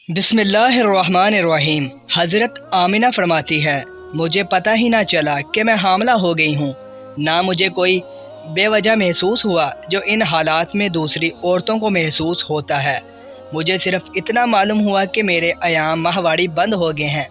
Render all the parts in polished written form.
بسم اللہ الرحمن الرحیم۔ حضرت آمنہ فرماتی ہے، مجھے پتہ ہی نہ چلا کہ میں حاملہ ہو گئی ہوں، نہ مجھے کوئی بے وجہ محسوس ہوا جو ان حالات میں دوسری عورتوں کو محسوس ہوتا ہے۔ مجھے صرف اتنا معلوم ہوا کہ میرے ایام ماہواری بند ہو گئے ہیں۔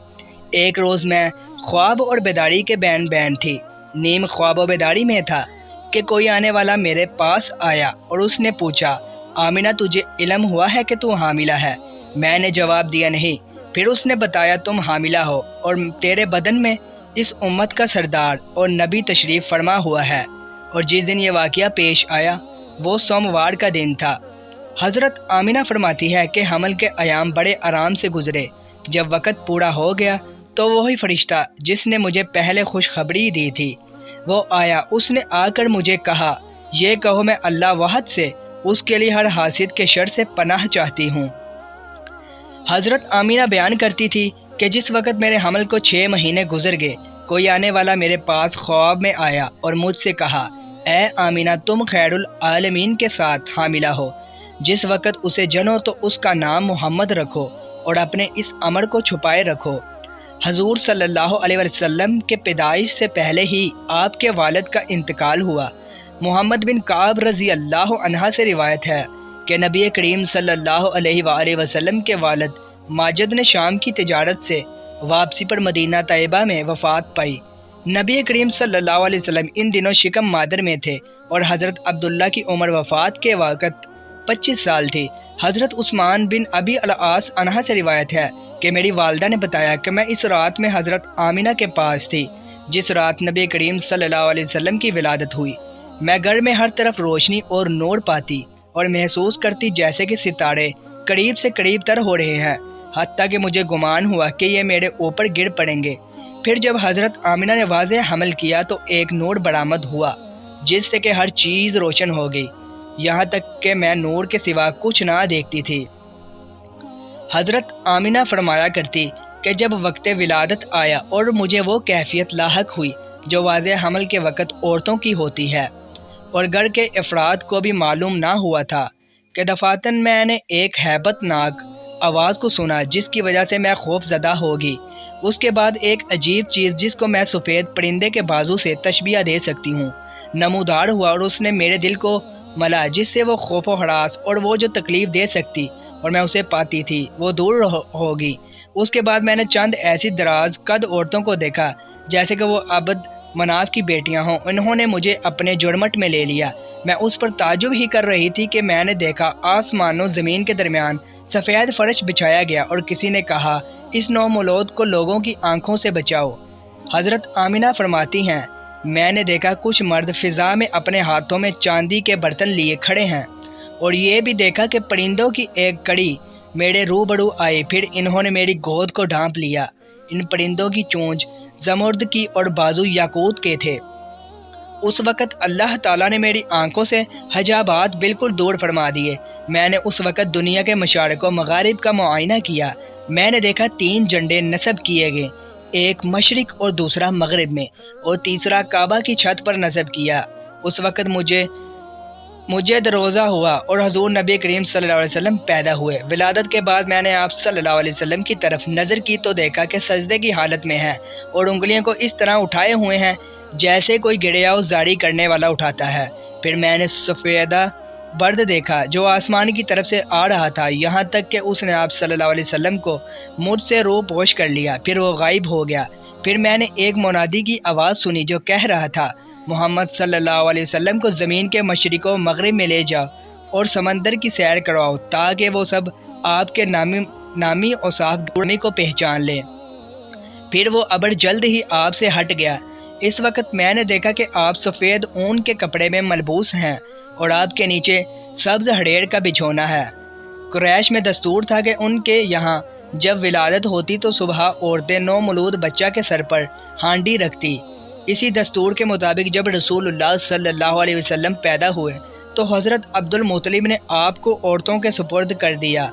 ایک روز میں خواب اور بیداری کے بین بین تھی۔ نیم خواب و بیداری میں تھا کہ کوئی آنے والا میرے پاس آیا اور اس نے پوچھا، آمنہ تجھے علم ہوا ہے کہ تو حاملہ ہے؟ میں نے جواب دیا نہیں۔ پھر اس نے بتایا تم حاملہ ہو اور تیرے بدن میں اس امت کا سردار اور نبی تشریف فرما ہوا ہے، اور جس دن یہ واقعہ پیش آیا وہ سوموار کا دن تھا۔ حضرت آمنہ فرماتی ہے کہ حمل کے ایام بڑے آرام سے گزرے۔ جب وقت پورا ہو گیا تو وہی فرشتہ جس نے مجھے پہلے خوشخبری دی تھی وہ آیا۔ اس نے آ کر مجھے کہا، یہ کہو میں اللہ واحد سے اس کے لیے ہر حاسد کے شر سے پناہ چاہتی ہوں۔ حضرت آمنہ بیان کرتی تھی کہ جس وقت میرے حمل کو 6 مہینے گزر گئے، کوئی آنے والا میرے پاس خواب میں آیا اور مجھ سے کہا، اے آمنہ تم خیر العالمین کے ساتھ حاملہ ہو۔ جس وقت اسے جنو تو اس کا نام محمد رکھو اور اپنے اس امر کو چھپائے رکھو۔ حضور صلی اللہ علیہ وسلم کے پیدائش سے پہلے ہی آپ کے والد کا انتقال ہوا۔ محمد بن کعب رضی اللہ عنہ سے روایت ہے کہ نبی کریم صلی اللہ علیہ وآلہ وسلم کے والد ماجد نے شام کی تجارت سے واپسی پر مدینہ طیبہ میں وفات پائی۔ نبی کریم صلی اللہ علیہ وسلم ان دنوں شکم مادر میں تھے اور حضرت عبداللہ کی عمر وفات کے وقت 25 سال تھی۔ حضرت عثمان بن ابی العاص عنہ سے روایت ہے کہ میری والدہ نے بتایا کہ میں اس رات میں حضرت آمنہ کے پاس تھی جس رات نبی کریم صلی اللہ علیہ وسلم کی ولادت ہوئی۔ میں گھر میں ہر طرف روشنی اور نور پاتی اور محسوس کرتی جیسے کہ ستارے قریب سے قریب تر ہو رہے ہیں، حتیٰ کہ مجھے گمان ہوا کہ یہ میرے اوپر گر پڑیں گے۔ پھر جب حضرت آمنہ نے واضح حمل کیا تو ایک نور برآمد ہوا جس سے کہ ہر چیز روشن ہو گئی، یہاں تک کہ میں نور کے سوا کچھ نہ دیکھتی تھی۔ حضرت آمنہ فرمایا کرتی کہ جب وقت ولادت آیا اور مجھے وہ کیفیت لاحق ہوئی جو واضح حمل کے وقت عورتوں کی ہوتی ہے، اور گھر کے افراد کو بھی معلوم نہ ہوا تھا کہ دفعتاً میں نے ایک ہیبت ناک آواز کو سنا جس کی وجہ سے میں خوف زدہ ہوگی۔ اس کے بعد ایک عجیب چیز جس کو میں سفید پرندے کے بازو سے تشبیہ دے سکتی ہوں نمودار ہوا اور اس نے میرے دل کو ملا، جس سے وہ خوف و ہراس اور وہ جو تکلیف دے سکتی اور میں اسے پاتی تھی وہ دور ہوگی۔ اس کے بعد میں نے چند ایسی دراز قد عورتوں کو دیکھا جیسے کہ وہ عبد مناف کی بیٹیاں ہوں۔ انہوں نے مجھے اپنے جڑمٹ میں لے لیا۔ میں اس پر تعجب ہی کر رہی تھی کہ میں نے دیکھا آسمان و زمین کے درمیان سفید فرش بچھایا گیا اور کسی نے کہا، اس نومولود کو لوگوں کی آنکھوں سے بچاؤ۔ حضرت آمنہ فرماتی ہیں، میں نے دیکھا کچھ مرد فضا میں اپنے ہاتھوں میں چاندی کے برتن لیے کھڑے ہیں، اور یہ بھی دیکھا کہ پرندوں کی ایک کڑی میرے روبرو آئی۔ پھر انہوں نے میری گود کو ڈھانپ لیا۔ ان پرندوں کی چونچ زمرد کی اور بازو یاقوت کے تھے۔ اس وقت اللہ تعالیٰ نے میری آنکھوں سے حجابات بالکل دور فرما دیے۔ میں نے اس وقت دنیا کے مشارق و مغارب کا معائنہ کیا۔ میں نے دیکھا 3 جھنڈے نصب کیے گئے، ایک مشرق اور دوسرا مغرب میں اور تیسرا کعبہ کی چھت پر نصب کیا۔ اس وقت مجھے دروزہ ہوا اور حضور نبی کریم صلی اللہ علیہ وسلم پیدا ہوئے۔ ولادت کے بعد میں نے آپ صلی اللہ علیہ وسلم کی طرف نظر کی تو دیکھا کہ سجدے کی حالت میں ہیں اور انگلیوں کو اس طرح اٹھائے ہوئے ہیں جیسے کوئی گڑیا و زاری کرنے والا اٹھاتا ہے۔ پھر میں نے سفیدہ برد دیکھا جو آسمان کی طرف سے آ رہا تھا، یہاں تک کہ اس نے آپ صلی اللہ علیہ وسلم کو مجھ سے رو پوش کر لیا، پھر وہ غائب ہو گیا۔ پھر میں نے ایک منادی کی آواز سنی جو کہہ رہا تھا، محمد صلی اللہ علیہ وسلم کو زمین کے مشرق و مغرب میں لے جاؤ اور سمندر کی سیر کرواؤ تاکہ وہ سب آپ کے نامی اوصاف گرامی کو پہچان لیں۔ پھر وہ ابر جلد ہی آپ سے ہٹ گیا۔ اس وقت میں نے دیکھا کہ آپ سفید اون کے کپڑے میں ملبوس ہیں اور آپ کے نیچے سبز ہڑیر کا بچھونا ہے۔ قریش میں دستور تھا کہ ان کے یہاں جب ولادت ہوتی تو صبح عورتیں نومولود بچہ کے سر پر ہانڈی رکھتی۔ اسی دستور کے مطابق جب رسول اللہ صلی اللہ علیہ وسلم پیدا ہوئے تو حضرت عبد المطلب نے آپ کو عورتوں کے سپرد کر دیا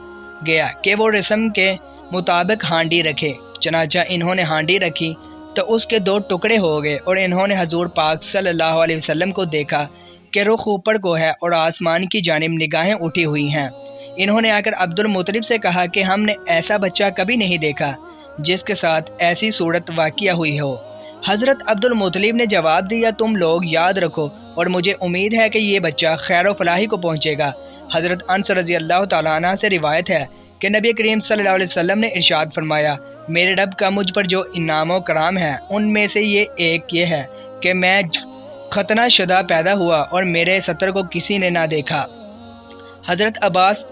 گیا کہ وہ رسم کے مطابق ہانڈی رکھے۔ چنانچہ انہوں نے ہانڈی رکھی تو اس کے 2 ٹکڑے ہو گئے اور انہوں نے حضور پاک صلی اللہ علیہ وسلم کو دیکھا کہ رخ اوپر کو ہے اور آسمان کی جانب نگاہیں اٹھی ہوئی ہیں۔ انہوں نے آ کر عبد المطلب سے کہا کہ ہم نے ایسا بچہ کبھی نہیں دیکھا جس کے ساتھ ایسی صورت واقعہ ہوئی ہو۔ حضرت عبد المطلب نے جواب دیا، تم لوگ یاد رکھو اور مجھے امید ہے کہ یہ بچہ خیر و فلاحی کو پہنچے گا۔ حضرت انس رضی اللہ تعالیٰ عنہ سے روایت ہے کہ نبی کریم صلی اللہ علیہ وسلم نے ارشاد فرمایا، میرے رب کا مجھ پر جو انعام و کرام ہے ان میں سے یہ ہے کہ میں ختنہ شدہ پیدا ہوا اور میرے سطر کو کسی نے نہ دیکھا۔ حضرت عباس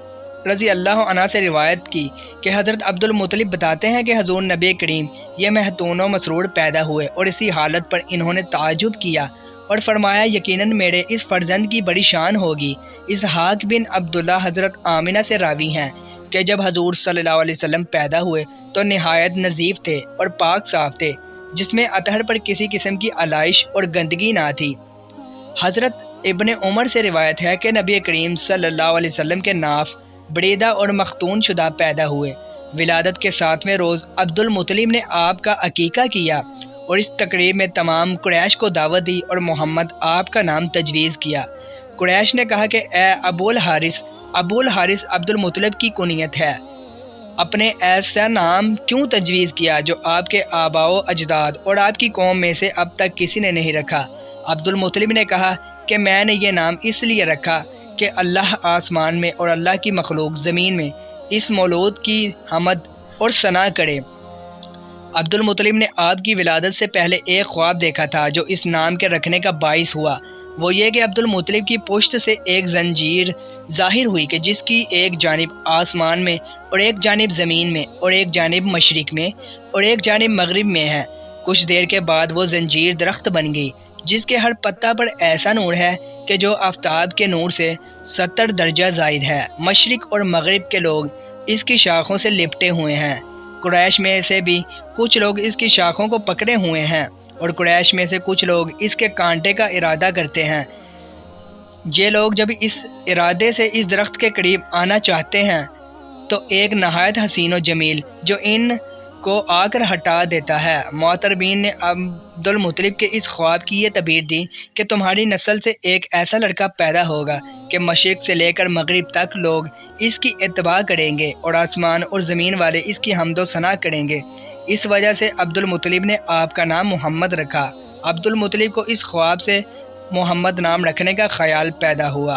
رضی اللہ عنہ سے روایت کی کہ حضرت عبد المطلب بتاتے ہیں کہ حضور نبی کریم یہ مہتون و مسرور پیدا ہوئے اور اسی حالت پر انہوں نے تعجب کیا اور فرمایا، یقیناً میرے اس فرزند کی بڑی شان ہوگی۔ اسحاق بن عبداللہ حضرت آمنہ سے راوی ہیں کہ جب حضور صلی اللہ علیہ وسلم پیدا ہوئے تو نہایت نظیف تھے اور پاک صاف تھے، جس میں اطہر پر کسی قسم کی علائش اور گندگی نہ تھی۔ حضرت ابن عمر سے روایت ہے کہ نبی کریم صلی اللہ علیہ وسلم کے ناف بریدہ اور مختون شدہ پیدا ہوئے۔ ولادت کے 7ویں روز عبد المطلب نے آپ کا عقیقہ کیا اور اس تقریب میں تمام قریش کو دعوت دی اور محمد آپ کا نام تجویز کیا۔ قریش نے کہا کہ اے ابو الحارث عبد المطلب کی کنیت ہے، اپنے ایسا نام کیوں تجویز کیا جو آپ کے آباء و اجداد اور آپ کی قوم میں سے اب تک کسی نے نہیں رکھا؟ عبد المطلب نے کہا کہ میں نے یہ نام اس لیے رکھا کہ اللہ آسمان میں اور اللہ کی مخلوق زمین میں اس مولود کی حمد اور ثنا کرے۔ عبد المطلب نے آپ کی ولادت سے پہلے ایک خواب دیکھا تھا جو اس نام کے رکھنے کا باعث ہوا۔ وہ یہ کہ عبد المطلب کی پشت سے ایک زنجیر ظاہر ہوئی کہ جس کی ایک جانب آسمان میں اور ایک جانب زمین میں اور ایک جانب مشرق میں اور ایک جانب مغرب میں ہے۔ کچھ دیر کے بعد وہ زنجیر درخت بن گئی جس کے ہر پتہ پر ایسا نور ہے کہ جو آفتاب کے نور سے 70 درجہ زائد ہے۔ مشرق اور مغرب کے لوگ اس کی شاخوں سے لپٹے ہوئے ہیں۔ قریش میں سے بھی کچھ لوگ اس کی شاخوں کو پکڑے ہوئے ہیں اور قریش میں سے کچھ لوگ اس کے کانٹے کا ارادہ کرتے ہیں۔ یہ لوگ جب اس ارادے سے اس درخت کے قریب آنا چاہتے ہیں تو ایک نہایت حسین و جمیل جو ان کو آ کر ہٹا دیتا ہے۔ معتربین نے عبد المطلب کے اس خواب کی یہ تعبیر دی کہ تمہاری نسل سے ایک ایسا لڑکا پیدا ہوگا کہ مشرق سے لے کر مغرب تک لوگ اس کی اتباع کریں گے اور آسمان اور زمین والے اس کی حمد و ثنا کریں گے۔ اس وجہ سے عبد المطلب نے آپ کا نام محمد رکھا۔ عبد المطلب کو اس خواب سے محمد نام رکھنے کا خیال پیدا ہوا۔